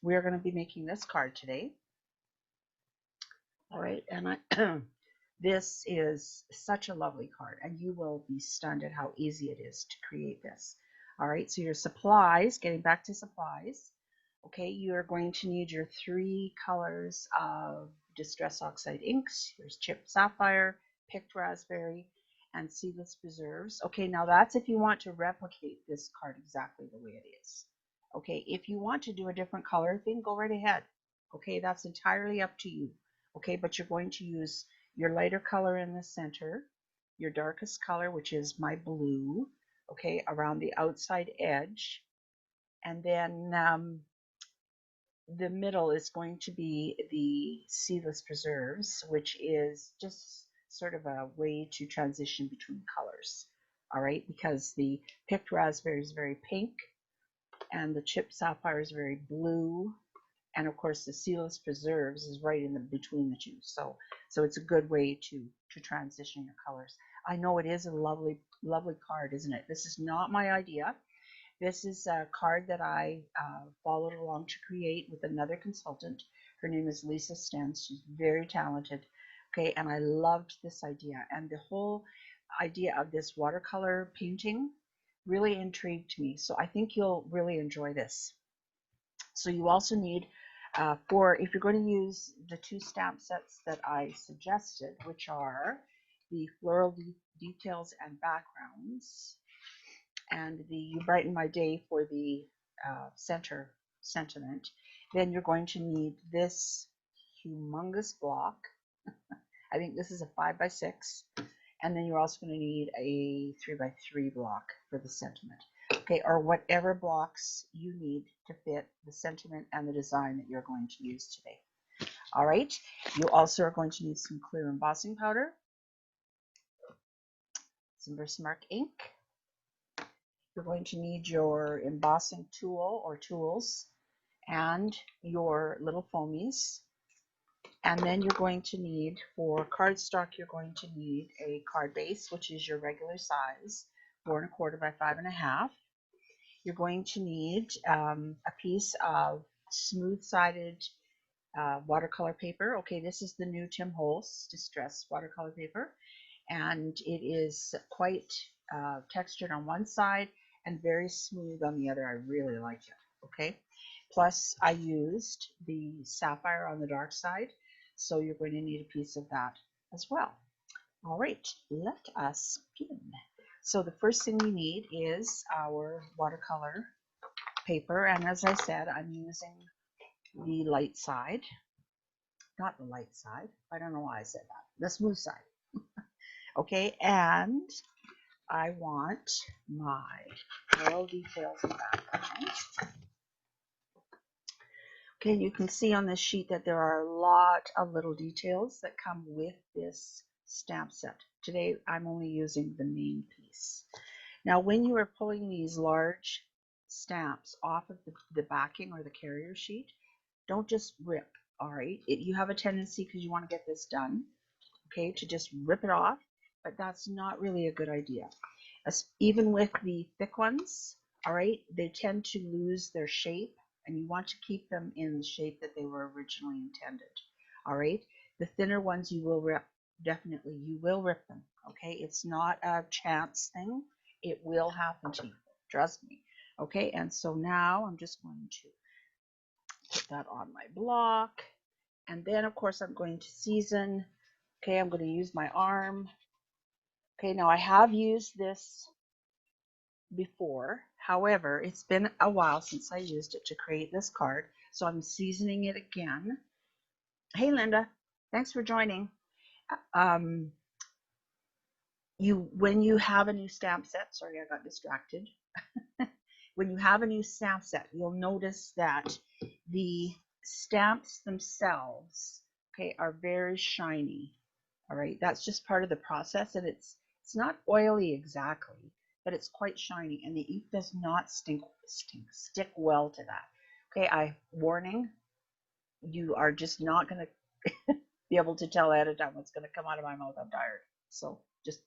we're going to be making this card today. All right, and this is such a lovely card, and you will be stunned at how easy it is to create this. All right, so your supplies, getting back to supplies, okay, you're going to need your 3 colors of Distress Oxide inks. Here's Chipped Sapphire, Picked Raspberry, and Seedless Preserves. Okay, now that's if you want to replicate this card exactly the way it is. Okay, if you want to do a different color, then go right ahead. Okay, that's entirely up to you. Okay, but you're going to use your lighter color in the center, your darkest color, which is my blue, okay, around the outside edge, and then the middle is going to be the Seedless Preserves, which is just sort of a way to transition between colors, all right, because the Picked Raspberry is very pink, and the Chipped Sapphire is very blue, and of course the Seedless Preserves is right in the between the two. So it's a good way to transition your colors. I know it is a lovely card, isn't it? This is not my idea. This is a card that I followed along to create with another consultant. Her name is Lisa Stentz. She's very talented. Okay, and I loved this idea, and the whole idea of this watercolor painting really intrigued me. So I think you'll really enjoy this. So you also need, if you're going to use the 2 stamp sets that I suggested, which are the Floral Details and Backgrounds, and the You Brighten My Day for the center sentiment, then you're going to need this humongous block. I think this is a 5x6, and then you're also going to need a 3x3 block for the sentiment. Okay, or whatever blocks you need to fit the sentiment and the design that you're going to use today. All right, you also are going to need some clear embossing powder, some Versamark ink. You're going to need your embossing tool or tools and your little foamies. And then you're going to need, for cardstock, you're going to need a card base, which is your regular size, 4 1/4 by 5 1/2. You're going to need a piece of smooth-sided watercolor paper. Okay, this is the new Tim Holtz Distress watercolor paper, and it is quite textured on one side and very smooth on the other. I really like it. Okay, plus I used the Sapphire on the dark side, so you're going to need a piece of that as well. All right, let us begin. So the first thing we need is our watercolor paper, and as I said, I'm using the light side, not the light side. I don't know why I said that. The smooth side. Okay, and I want my floral details and backgrounds. Okay, you can see on this sheet that there are a lot of little details that come with this stamp set. Today I'm only using the main piece. Now when you are pulling these large stamps off of the backing or the carrier sheet, don't just rip, all right? You have a tendency, because you want to get this done, okay, to just rip it off, but that's not really a good idea. Even with the thick ones, all right, they tend to lose their shape, and you want to keep them in the shape that they were originally intended, all right? The thinner ones you will rip, definitely, you will rip them, okay? It's not a chance thing. It will happen to you, trust me, okay? And so now I'm just going to put that on my block, and then of course I'm going to season. Okay, I'm going to use my arm. Okay, now I have used this before. However, it's been a while since I used it to create this card, so I'm seasoning it again. Hey Linda, thanks for joining. When you have a new stamp set, sorry I got distracted. When you have a new stamp set, you'll notice that the stamps themselves, okay, are very shiny. All right, that's just part of the process, and it's not oily exactly, but it's quite shiny, and the ink does not stick well to that. Okay, warning, you are just not going to be able to tell ahead of time what's going to come out of my mouth. I'm tired, so just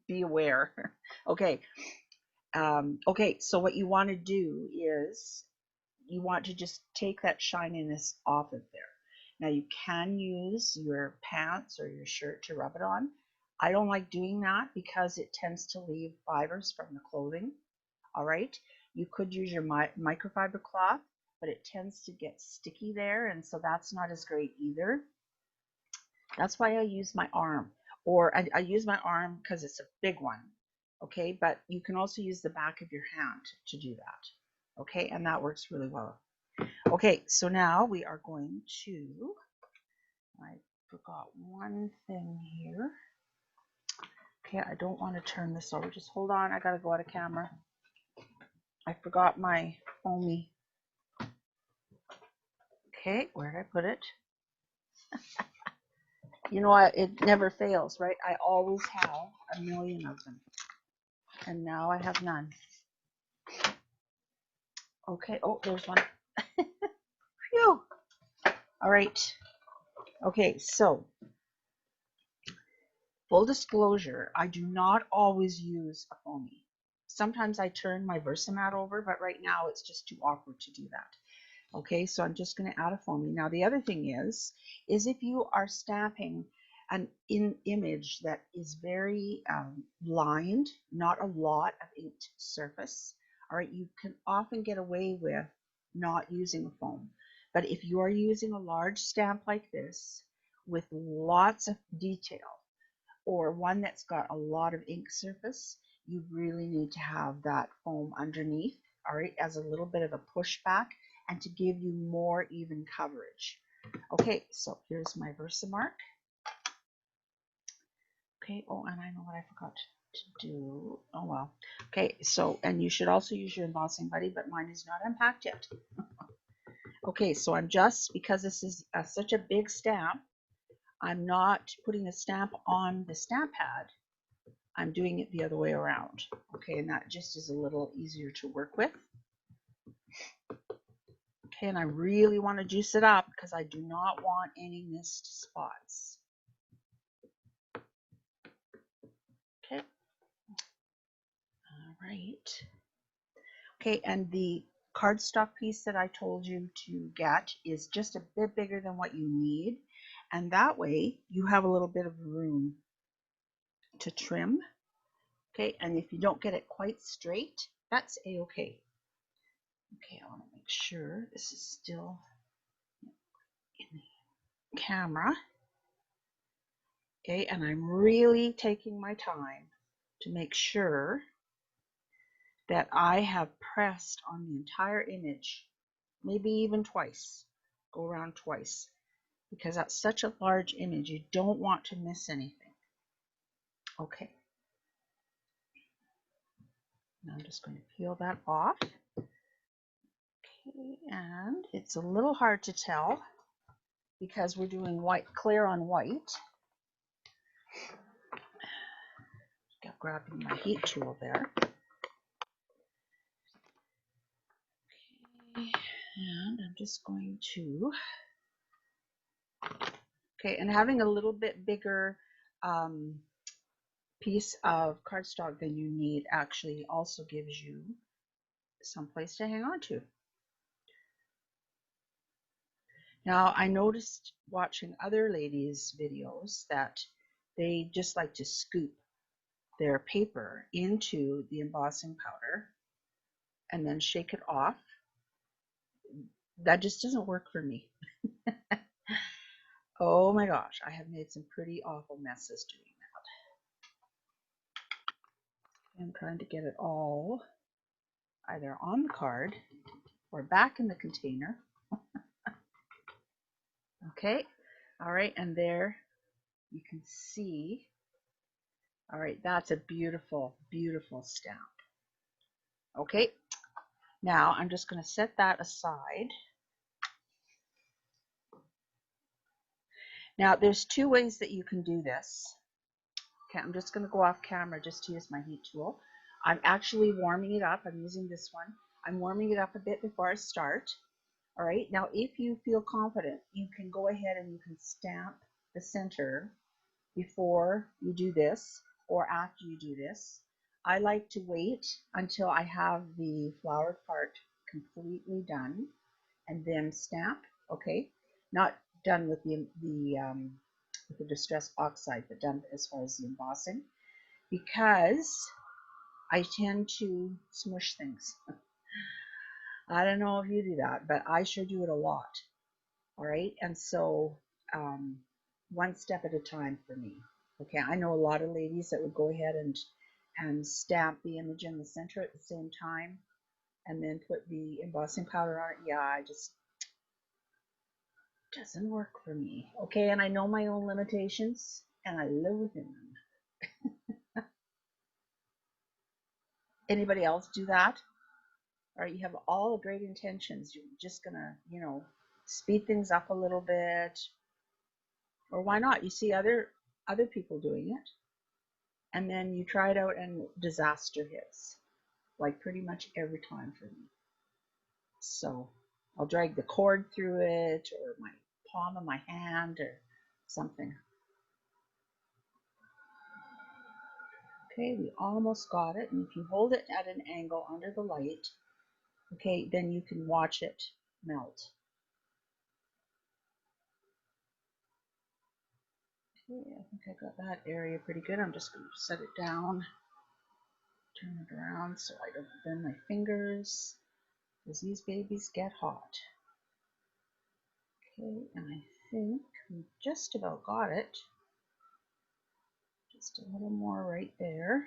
be aware. Okay. Okay, so what you want to do is you want to just take that shininess off of there. Now you can use your pants or your shirt to rub it on. I don't like doing that because it tends to leave fibers from the clothing. All right, you could use your microfiber cloth, but it tends to get sticky there, and so that's not as great either. That's why I use my arm, or I use my arm because it's a big one. Okay, but you can also use the back of your hand to do that. Okay, and that works really well. Okay, so now we are going to, I forgot one thing here. Okay, I don't want to turn this over. Just hold on, I gotta go out of camera. I forgot my foamy. Okay, where did I put it? You know what? It never fails, right? I always have a million of them. And now I have none. Okay, oh, there's one. Phew. All right. Okay, so full disclosure, I do not always use a foamy. Sometimes I turn my Versamat over, but right now it's just too awkward to do that. Okay, so I'm just going to add a foamy. Now the other thing is if you are stamping an image that is very lined, not a lot of inked surface, all right, you can often get away with not using a foam. But if you are using a large stamp like this with lots of detail, or one that's got a lot of ink surface, you really need to have that foam underneath, all right, as a little bit of a pushback and to give you more even coverage. Okay, so here's my Versamark. Okay, oh, and I know what I forgot to do. Oh, well. Okay, so, and you should also use your embossing buddy, but mine is not unpacked yet. Okay, so I'm just, because this is such a big stamp, I'm not putting the stamp on the stamp pad. I'm doing it the other way around. Okay, and that just is a little easier to work with. Okay, and I really want to juice it up because I do not want any missed spots. Okay. All right. Okay, and the cardstock piece that I told you to get is just a bit bigger than what you need. And that way you have a little bit of room to trim. Okay, and if you don't get it quite straight, that's a-okay. Okay, I want to make sure this is still in the camera. Okay, and I'm really taking my time to make sure that I have pressed on the entire image, maybe even twice, go around twice, because that's such a large image, you don't want to miss anything. Okay, now I'm just going to peel that off. Okay, and it's a little hard to tell because we're doing white, clear on white. Grabbing my heat tool there. Okay, and I'm just going to, okay, and having a little bit bigger piece of cardstock than you need actually also gives you some place to hang on to. Now, I noticed watching other ladies' videos that they just like to scoop their paper into the embossing powder and then shake it off. That just doesn't work for me. Oh my gosh, I have made some pretty awful messes doing that. I'm trying to get it all either on the card or back in the container. Okay, all right, and there you can see, all right, that's a beautiful, beautiful stamp. Okay, now I'm just going to set that aside. Now there's two ways that you can do this. Okay, I'm just going to go off camera just to use my heat tool. I'm actually warming it up. I'm using this one. I'm warming it up a bit before I start. All right, now if you feel confident, you can go ahead and you can stamp the center before you do this or after you do this. I like to wait until I have the flowered part completely done. and then stamp. Okay, not done with the distress oxide, but done as far as the embossing, because I tend to smush things. I don't know if you do that, but I sure do it a lot. All right, and so one step at a time for me. Okay, I know a lot of ladies that would go ahead and stamp the image in the center at the same time, and then put the embossing powder on it. Yeah, it just doesn't work for me. Okay, and I know my own limitations, and I live within them. Anybody else do that? Or you have all the great intentions. You're just gonna, speed things up a little bit, or why not? You see other people doing it, and then you try it out, and disaster hits, like pretty much every time for me. So I'll drag the cord through it, or my palm of my hand, or something. Okay, we almost got it, and if you hold it at an angle under the light, okay, then you can watch it melt. Okay, I think I got that area pretty good. I'm just going to set it down, turn it around so I don't burn my fingers, because these babies get hot. Okay, and I think we just about got it. Just a little more right there.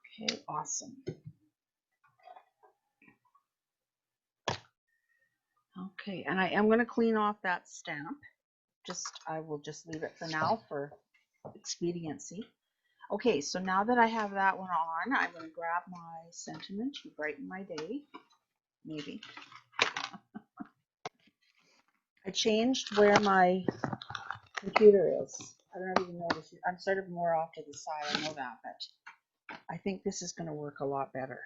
Okay, awesome. Okay, and I am going to clean off that stamp. I will just leave it for now for expediency. Okay, so now that I have that one on, I'm going to grab my sentiment to brighten my day. Maybe. I changed where my computer is. I don't even notice it. I'm sort of more off to the side, I know that, but I think this is going to work a lot better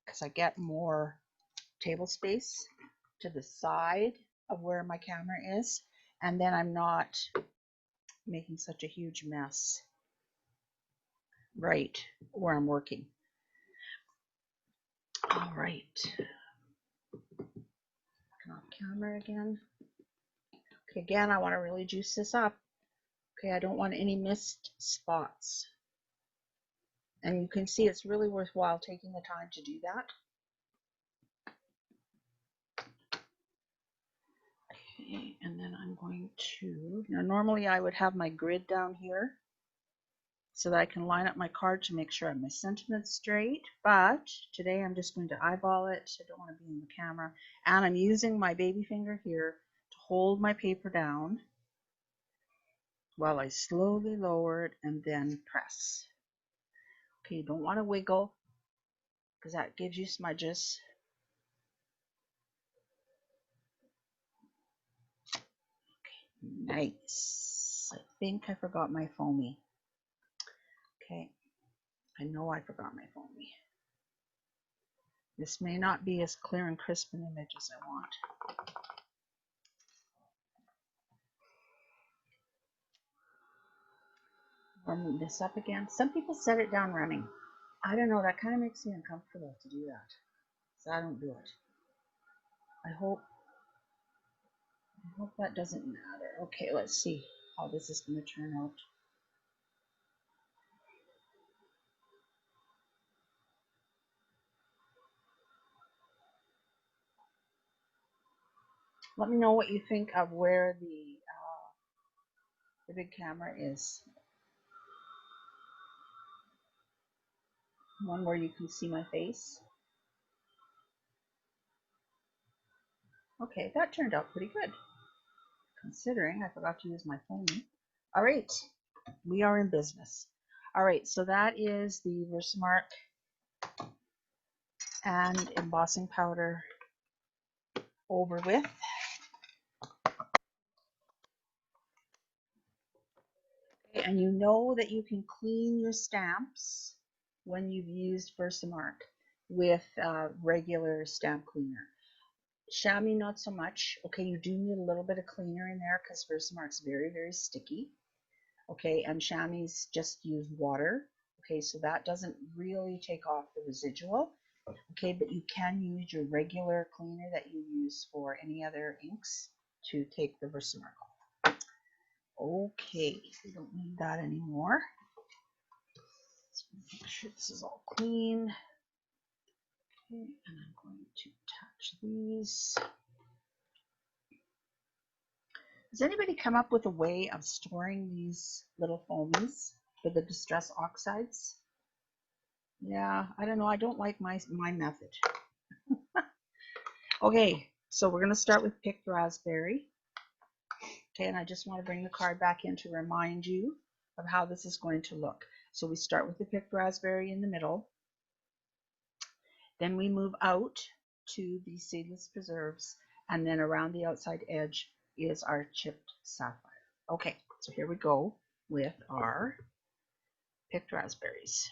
because I get more table space to the side of where my camera is, and then I'm not making such a huge mess right where I'm working. All right. Turn off camera again. Okay, again, I want to really juice this up. Okay, I don't want any missed spots. And you can see it's really worthwhile taking the time to do that. Okay, and then I'm going to, now normally I would have my grid down here so that I can line up my card to make sure I have my sentiments straight, but today I'm just going to eyeball it. I don't want to be in the camera, and I'm using my baby finger here to hold my paper down while I slowly lower it and then press. Okay, you don't want to wiggle because that gives you smudges. Okay, nice. I think I forgot my foamy. Okay, I know I forgot my foamy. This may not be as clear and crisp an image as I want. Warm this up again. Some people set it down running. I don't know, that kind of makes me uncomfortable to do that. So I don't do it. I hope that doesn't matter. Okay, let's see how this is going to turn out. Let me know what you think of where the big camera is. One where you can see my face. Okay, that turned out pretty good, considering I forgot to use my phone. All right, we are in business. All right, so that is the Versamark and embossing powder over with. And you know that you can clean your stamps when you've used Versamark with regular stamp cleaner. Chamois, not so much. Okay, you do need a little bit of cleaner in there because Versamark's very, very sticky. Okay, and chamois just use water. Okay, so that doesn't really take off the residual. Okay, but you can use your regular cleaner that you use for any other inks to take the Versamark off. Okay, we don't need that anymore. So make sure this is all clean. Okay, and I'm going to attach these. Does anybody come up with a way of storing these little foamies for the distress oxides? Yeah, I don't know. I don't like my method. Okay, so we're going to start with picked raspberry. Okay, and I just want to bring the card back in to remind you of how this is going to look. So we start with the picked raspberry in the middle. Then we move out to the seedless preserves, and then around the outside edge is our chipped sapphire. Okay, so here we go with our picked raspberries.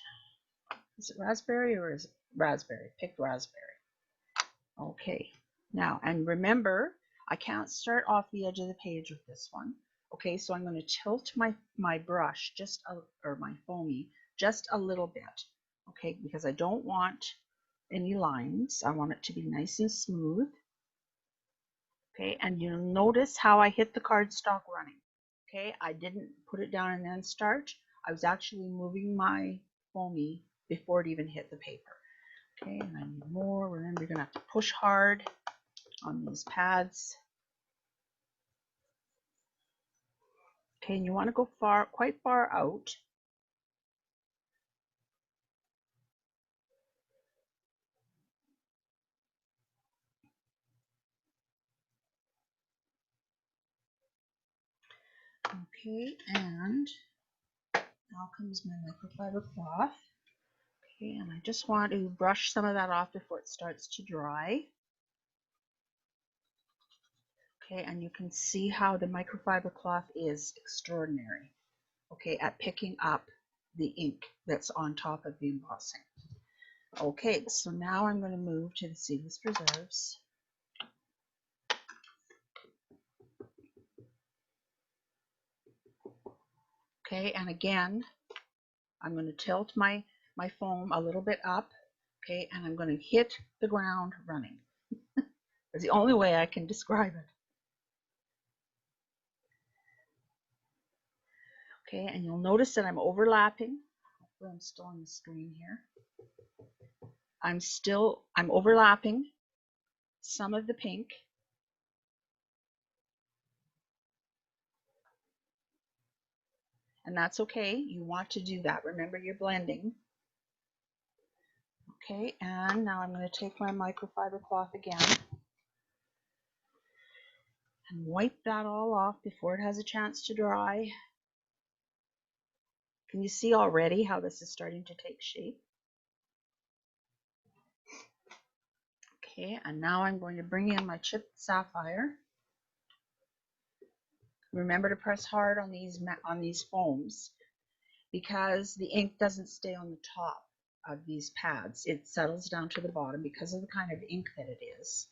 Is it raspberry or is it raspberry? Picked raspberry. Okay, now, and remember, I can't start off the edge of the page with this one. Okay, so I'm going to tilt my brush or my foamy just a little bit. Okay, because I don't want any lines. I want it to be nice and smooth. Okay, and you'll notice how I hit the cardstock running. Okay, I didn't put it down and then start. I was actually moving my foamy before it even hit the paper. Okay, and I need more. Remember, you're going to have to push hard on these pads. Okay, and you want to go quite far out. Okay, and now comes my microfiber cloth. Okay, and I just want to brush some of that off before it starts to dry. Okay, and you can see how the microfiber cloth is extraordinary, okay, at picking up the ink that's on top of the embossing. Okay, so now I'm going to move to the seedless preserves. Okay, and again, I'm going to tilt my foam a little bit up, okay, and I'm going to hit the ground running. That's the only way I can describe it. Okay, and you'll notice that I'm overlapping. Hopefully I'm still on the screen here. I'm overlapping some of the pink. And that's okay. You want to do that. Remember, you're blending. Okay, and now I'm going to take my microfiber cloth again and wipe that all off before it has a chance to dry. Can you see already how this is starting to take shape? Okay, and now I'm going to bring in my chipped sapphire. Remember to press hard on these foams because the ink doesn't stay on the top of these pads. It settles down to the bottom because of the kind of ink that it is.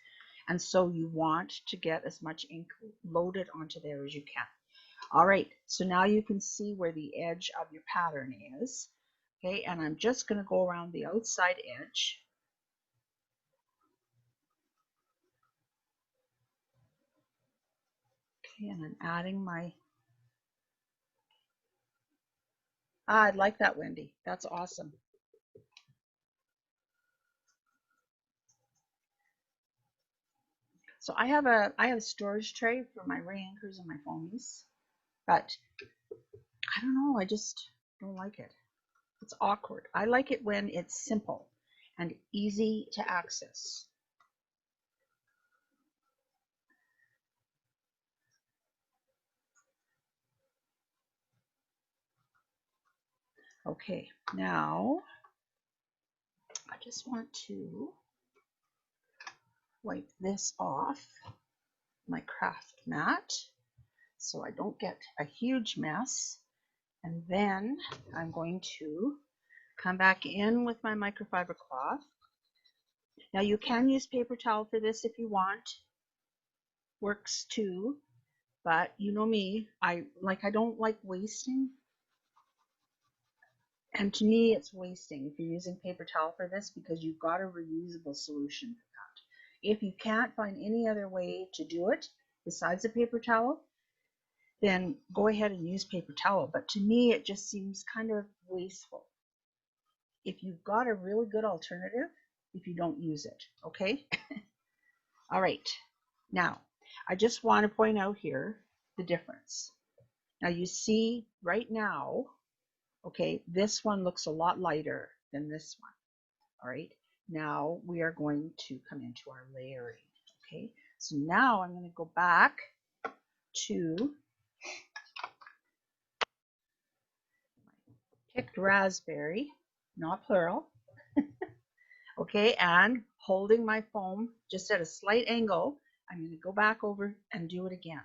And so you want to get as much ink loaded onto there as you can. All right, so now you can see where the edge of your pattern is. Okay, and I'm just going to go around the outside edge. Okay, and I'm adding my... I like that, Wendy. That's awesome. So I have a storage tray for my re-inkers and my foamies, but I don't know, I just don't like it. It's awkward. I like it when it's simple and easy to access. Okay, now I just want to wipe this off my craft mat so I don't get a huge mess. And then I'm going to come back in with my microfiber cloth. Now you can use paper towel for this if you want. Works too, but you know me, I don't like wasting. And to me, it's wasting if you're using paper towel for this, because you've got a reusable solution for that. If you can't find any other way to do it besides a paper towel, then go ahead and use paper towel. But to me, it just seems kind of wasteful if you've got a really good alternative if you don't use it, okay? All right, now I just want to point out here the difference. Now you see right now, okay, this one looks a lot lighter than this one. All right, now we are going to come into our layering. Okay, so now I'm going to go back to picked raspberry, not plural. Okay, and holding my foam just at a slight angle, I'm going to go back over and do it again.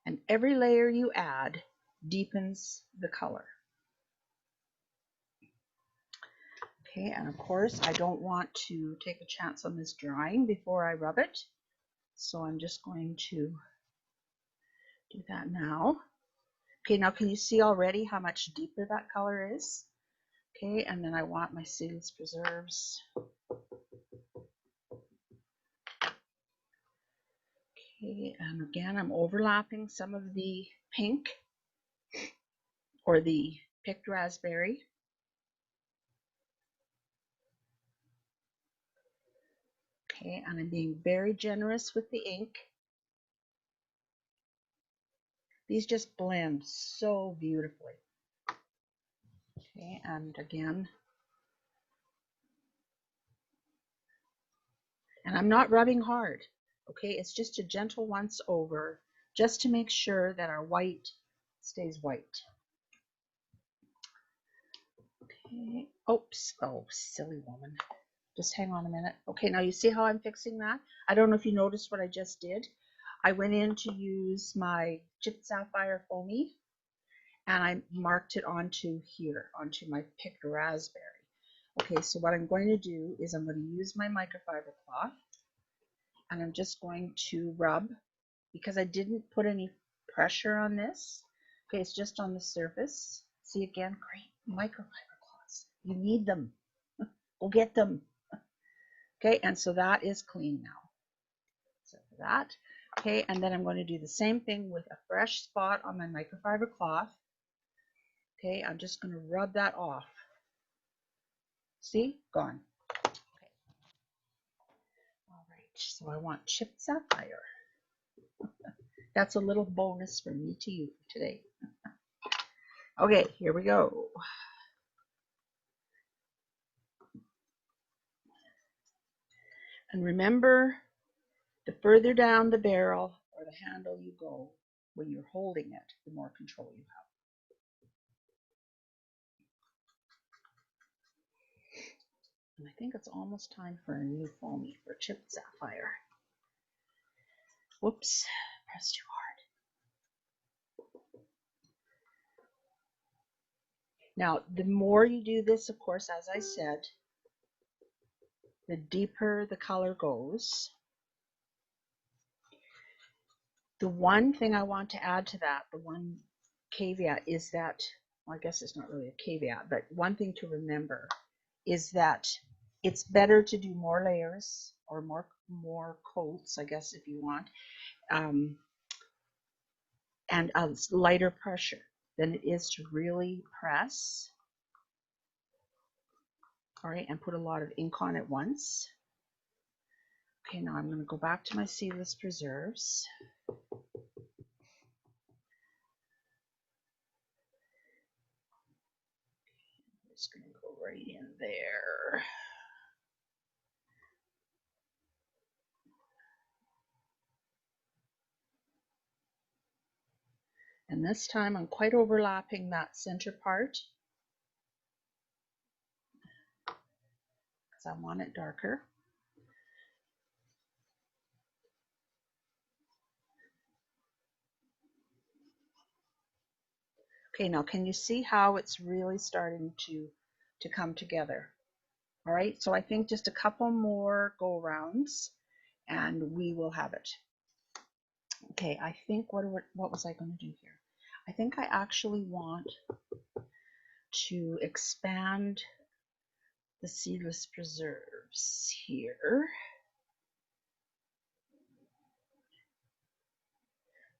And every layer you add deepens the color. Okay, and of course I don't want to take a chance on this drying before I rub it, so I'm just going to do that now. Okay, now can you see already how much deeper that color is? Okay, and then I want my Seedless preserves. Okay, and again I'm overlapping some of the pink or the picked raspberry. Okay, and I'm being very generous with the ink. These just blend so beautifully. Okay, and again, and I'm not rubbing hard. Okay, it's just a gentle once over, just to make sure that our white stays white. Okay, oops, oh, silly woman. Just hang on a minute. Okay, now you see how I'm fixing that? I don't know if you noticed what I just did. I went in to use my chipped sapphire foamy, and I marked it onto here, onto my picked raspberry. Okay, so what I'm going to do is I'm going to use my microfiber cloth, and I'm just going to rub, because I didn't put any pressure on this. Okay, it's just on the surface. See again, great microfiber cloths. You need them. Go get them. Okay, and so that is clean now. So for that, okay, and then I'm going to do the same thing with a fresh spot on my microfiber cloth. Okay, I'm just going to rub that off. See, gone. Okay. All right, so I want chipped sapphire. That's a little bonus from me to you today. Okay, here we go. And remember, the further down the barrel or the handle you go when you're holding it, the more control you have. And I think it's almost time for a new foamy for chipped sapphire. Whoops, pressed too hard. Now, the more you do this, of course, as I said, the deeper the color goes. The one thing I want to add to that, the one caveat is that, well, I guess it's not really a caveat, but one thing to remember is that it's better to do more layers or more coats, I guess, if you want, and a lighter pressure than it is to really press. All right, and put a lot of ink on at once. Okay, now I'm going to go back to my Seedless preserves. I'm just going to go right in there. And this time I'm quite overlapping that center part because I want it darker. Okay, now can you see how it's really starting to come together? All right, so I think just a couple more go rounds and we will have it. Okay, I think what was I going to do here? I think I actually want to expand the Seedless preserves here,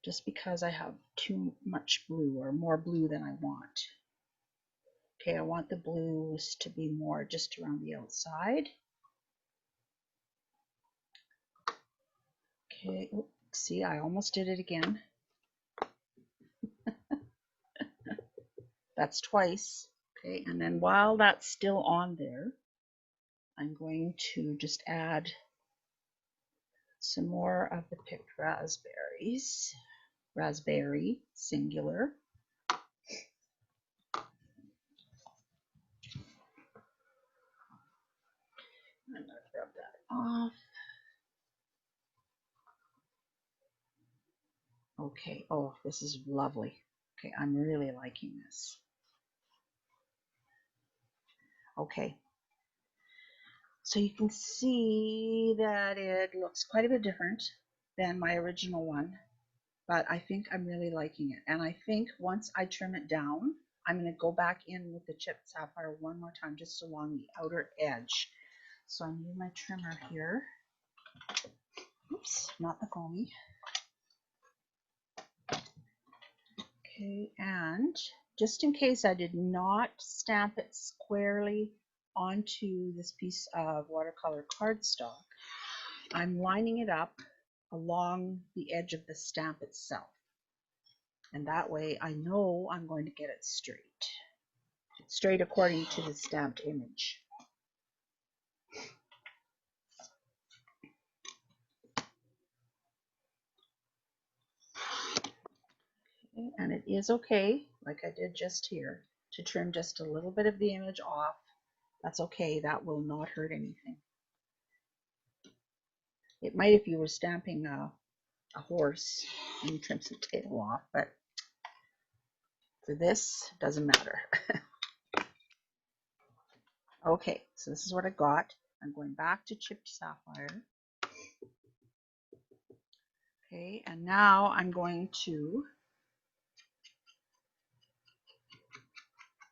just because I have too much blue, or more blue than I want. Okay, I want the blues to be more just around the outside. Okay, oops, see, I almost did it again. That's twice. Okay, and then while that's still on there, I'm going to just add some more of the picked raspberries. Raspberry, singular. I'm going to rub that off. Okay, oh, this is lovely. Okay, I'm really liking this. Okay, so you can see that it looks quite a bit different than my original one, but I think I'm really liking it. And I think once I trim it down, I'm going to go back in with the chipped sapphire one more time, just along the outer edge. So I need my trimmer here. Oops, not the foamy. Okay, and just in case I did not stamp it squarely onto this piece of watercolor cardstock, I'm lining it up along the edge of the stamp itself. And that way I know I'm going to get it straight according to the stamped image. Okay, and it is okay, like I did just here, to trim just a little bit of the image off. That's okay, that will not hurt anything. It might if you were stamping a horse and you trim some tail off, but for this, it doesn't matter. Okay, so this is what I got. I'm going back to chipped sapphire. Okay, and now I'm going to,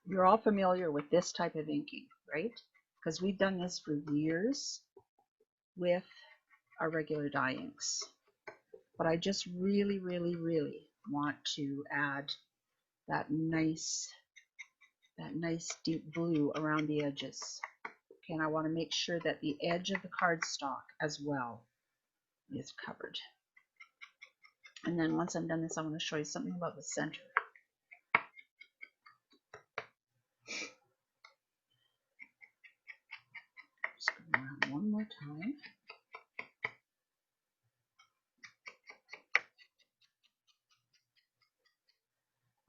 you're all familiar with this type of inking, right? Because we've done this for years with our regular dye inks. But I just really, really, really want to add that nice deep blue around the edges. Okay, and I want to make sure that the edge of the cardstock as well is covered. And then once I'm done this, I want to show you something about the center. Just go around one more time.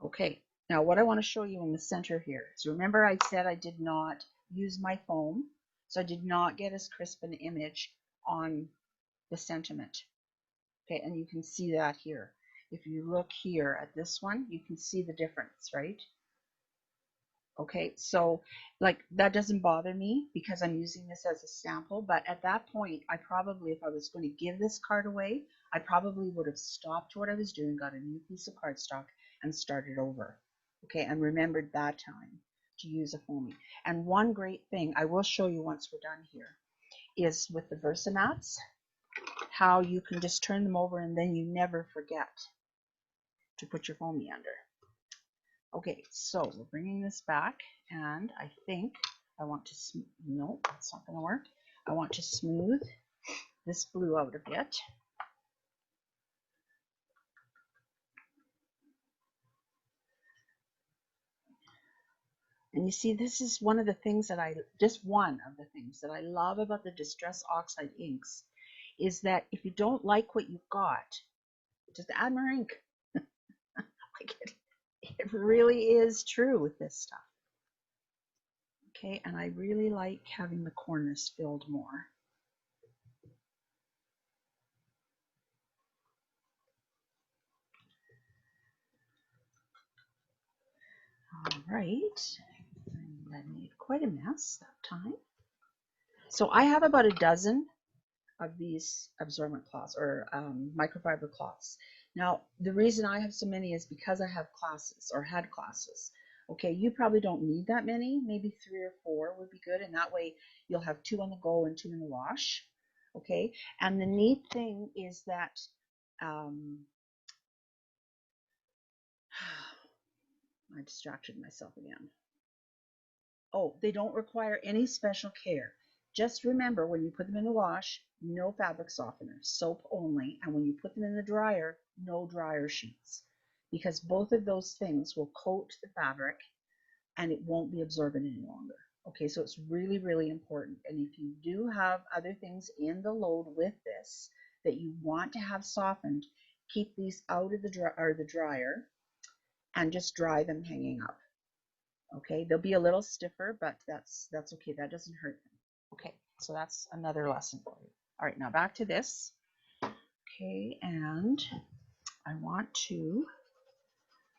Okay, now what I want to show you in the center here is, remember I said I did not use my foam, so I did not get as crisp an image on the sentiment. Okay, and you can see that here. If you look here at this one, you can see the difference, right? Okay, so like that doesn't bother me because I'm using this as a sample, but at that point, I probably, if I was going to give this card away, I probably would have stopped what I was doing, got a new piece of cardstock, and started over. Okay, and remembered that time to use a foamy. And one great thing I will show you once we're done here is with the Versamats, how you can just turn them over and then you never forget to put your foamy under. Okay, so we're bringing this back, and I think I want to, no, that's not going to work. I want to smooth this blue out a bit. And you see, this is one of the things that just one of the things that I love about the Distress Oxide inks, is that if you don't like what you've got, just add more ink. Like it really is true with this stuff. Okay, and I really like having the corners filled more. All right, and I made quite a mess that time. So I have about a dozen of these absorbent cloths, or microfiber cloths. Now, the reason I have so many is because I have classes or had classes. Okay, you probably don't need that many. Maybe 3 or 4 would be good, and that way you'll have 2 on the go and 2 in the wash. Okay, and the neat thing is that I distracted myself again. Oh, they don't require any special care. Just remember, when you put them in the wash, no fabric softener, soap only, and when you put them in the dryer, no dryer sheets, because both of those things will coat the fabric and it won't be absorbent any longer. Okay, so it's really, really important. And if you do have other things in the load with this that you want to have softened, keep these out of the dryer and just dry them hanging up. Okay, they'll be a little stiffer, but that's okay. That doesn't hurt them. Okay, so that's another lesson for you. All right, now back to this. Okay, and I want to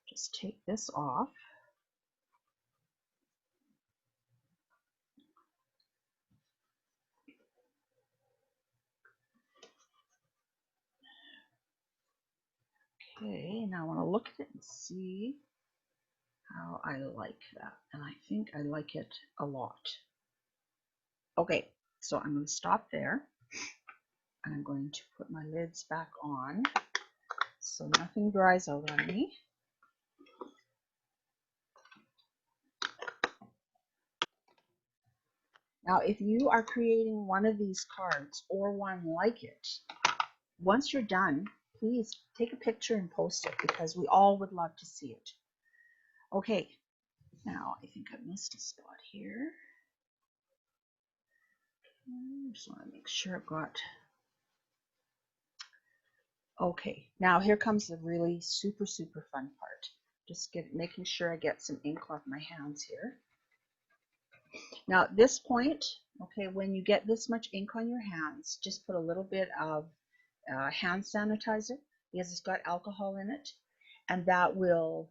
just take this off. Okay, now I want to look at it and see how I like that. And I think I like it a lot. Okay, so I'm going to stop there. And I'm going to put my lids back on so nothing dries out on me. Now, if you are creating one of these cards or one like it, once you're done, please take a picture and post it because we all would love to see it. Okay, now I think I missed a spot here. Just want to make sure I've got. Okay, now here comes the really super fun part. Just making sure I get some ink off my hands here. Now at this point, okay, when you get this much ink on your hands, just put a little bit of hand sanitizer because it's got alcohol in it, and that will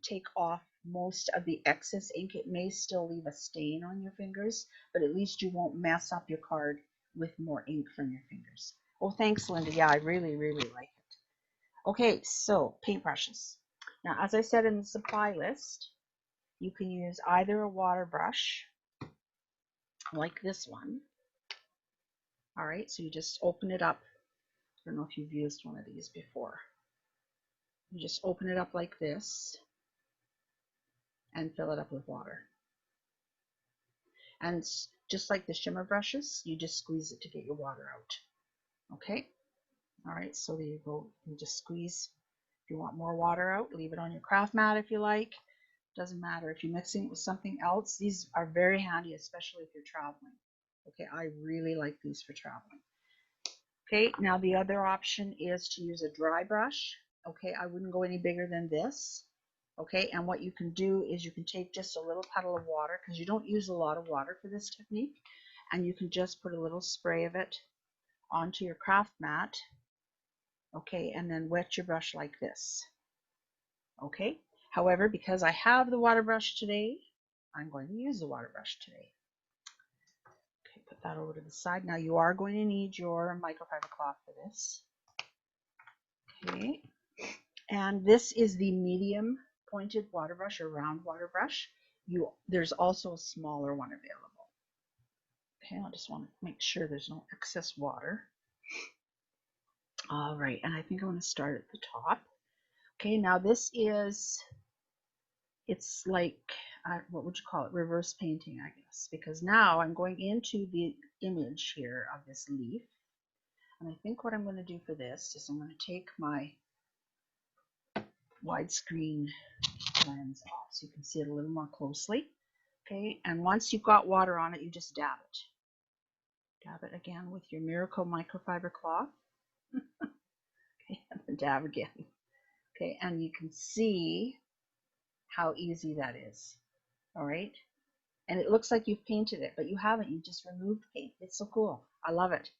take off most of the excess ink. It may still leave a stain on your fingers, but at least you won't mess up your card with more ink from your fingers. Oh, thanks, Linda. Yeah, I really like it. Okay, so paintbrushes. Now, as I said in the supply list, you can use either a water brush like this one. All right, so you just open it up. I don't know if you've used one of these before. You just open it up like this and fill it up with water. And just like the shimmer brushes, you just squeeze it to get your water out. Okay? All right, so there you go. You just squeeze. If you want more water out, leave it on your craft mat if you like. Doesn't matter. If you're mixing it with something else, these are very handy, especially if you're traveling. Okay, I really like these for traveling. Okay, now the other option is to use a dry brush. Okay, I wouldn't go any bigger than this. Okay, and what you can do is you can take just a little puddle of water, because you don't use a lot of water for this technique, and you can just put a little spray of it onto your craft mat. Okay, and then wet your brush like this. Okay, however, because I have the water brush today, I'm going to use the water brush today. Okay, put that over to the side. Now you are going to need your microfiber cloth for this. Okay, and this is the medium pointed water brush or round water brush. There's also a smaller one available. Okay, I just want to make sure there's no excess water. All right, and I think I want to start at the top. Okay, now this is, it's like, what would you call it? Reverse painting, I guess, because now I'm going into the image here of this leaf. And I think what I'm going to do for this is I'm going to take my widescreen lens off so you can see it a little more closely. Okay, and once you've got water on it, you just dab it. Dab it again with your Miracle microfiber cloth. Okay, and then dab again. Okay, and you can see how easy that is. All right, and it looks like you've painted it, but you haven't. You just removed paint. It's so cool. I love it.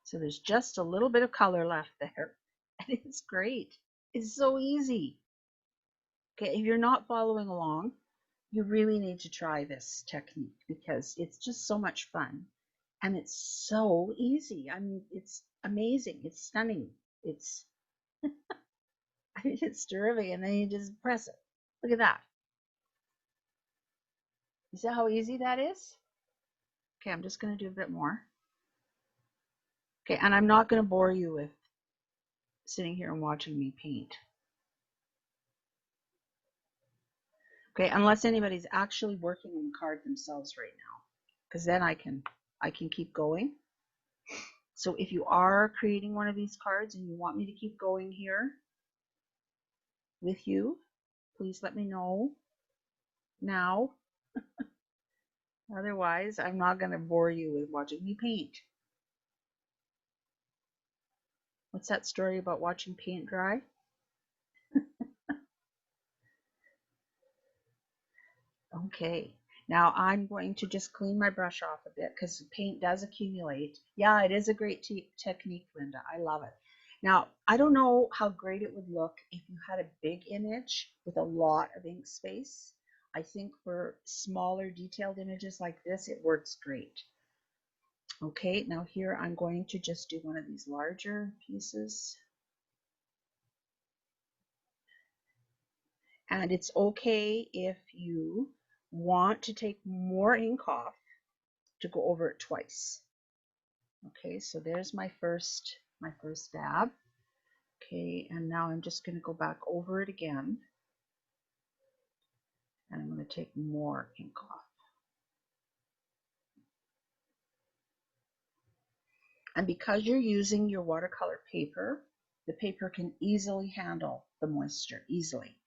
So there's just a little bit of color left there, and it's great. It's so easy. Okay, if you're not following along, You really need to try this technique because it's just so much fun and it's so easy. I mean, it's amazing. It's stunning. It's it's terrific. And then you just press it. Look at that. You see how easy that is? Okay, I'm just going to do a bit more. Okay, and I'm not going to bore you with sitting here and watching me paint. Okay, unless anybody's actually working on the card themselves right now, because then I can keep going. So if you are creating one of these cards and you want me to keep going here with you, please let me know now. Otherwise, I'm not going to bore you with watching me paint. What's that story about watching paint dry? Okay, now I'm going to just clean my brush off a bit because the paint does accumulate. Yeah, it is a great technique, Linda. I love it. Now, I don't know how great it would look if you had a big image with a lot of ink space. I think for smaller detailed images like this, it works great. Okay, now here I'm going to just do one of these larger pieces. And it's okay if you want to take more ink off to go over it twice. Okay, so there's my first dab. Okay, and now I'm just going to go back over it again. And I'm going to take more ink off. And because you're using your watercolor paper, the paper can easily handle the moisture, easily.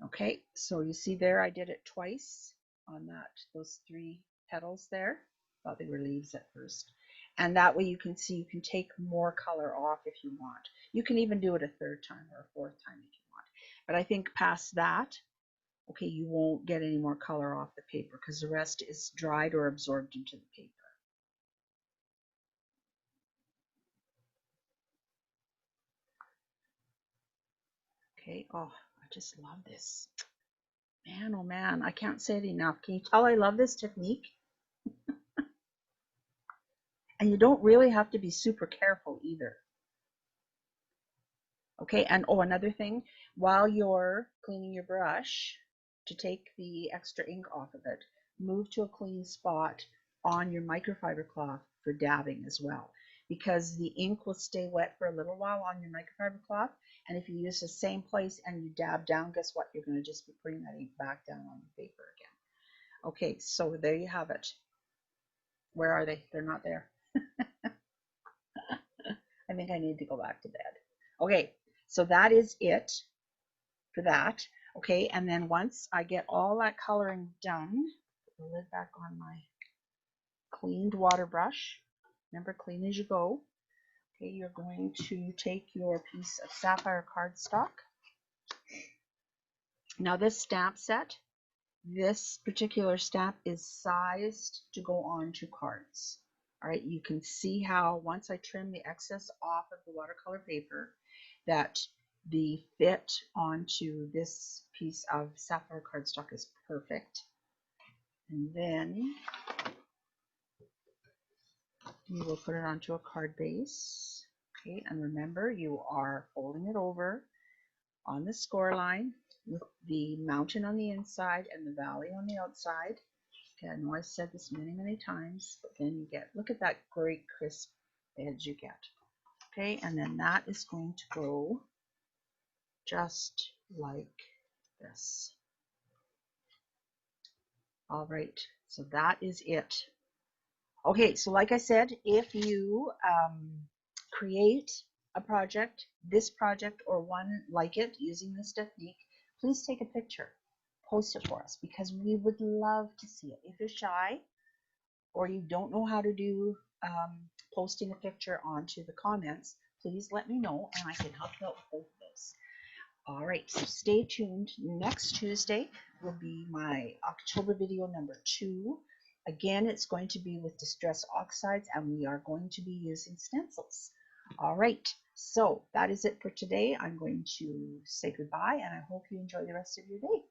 Okay, so you see there I did it twice on those 3 petals there. Thought they were leaves at first. And that way you can see you can take more color off if you want. You can even do it a 3rd time or a 4th time if you want. But I think past that, okay, you won't get any more color off the paper because the rest is dried or absorbed into the paper. Okay, oh, I just love this. Man, oh man, I can't say it enough. Can you tell I love this technique? And you don't really have to be super careful either. Okay, and oh, another thing, while you're cleaning your brush, to take the extra ink off of it, move to a clean spot on your microfiber cloth for dabbing as well, because the ink will stay wet for a little while on your microfiber cloth, and if you use the same place and you dab down, guess what? You're going to just be putting that ink back down on the paper again. Okay, so there you have it. Where are they? They're not there. I think I need to go back to bed. Okay, so that is it for that. Okay, and then once I get all that coloring done, put the lid back on my cleaned water brush. Remember, clean as you go. Okay, you're going to take your piece of sapphire cardstock. Now this stamp set, this particular stamp is sized to go onto cards. All right, you can see how once I trim the excess off of the watercolor paper, that the fit onto this piece of sapphire cardstock is perfect. And then you will put it onto a card base. Okay, and remember you are folding it over on the score line with the mountain on the inside and the valley on the outside. Okay, I know I've said this many, many times, but then you get, look at that great crisp edge you get. Okay, and then that is going to go just like this. All right, so that is it. Okay, so like I said, if you create a project, this project or one like it using this technique, please take a picture, post it for us because we would love to see it. If you're shy or you don't know how to do posting a picture onto the comments, please let me know and I can help you out with both of those. All right, so stay tuned. Next Tuesday will be my October video number 2. Again, it's going to be with Distress Oxides, and we are going to be using stencils. All right, so that is it for today. I'm going to say goodbye, and I hope you enjoy the rest of your day.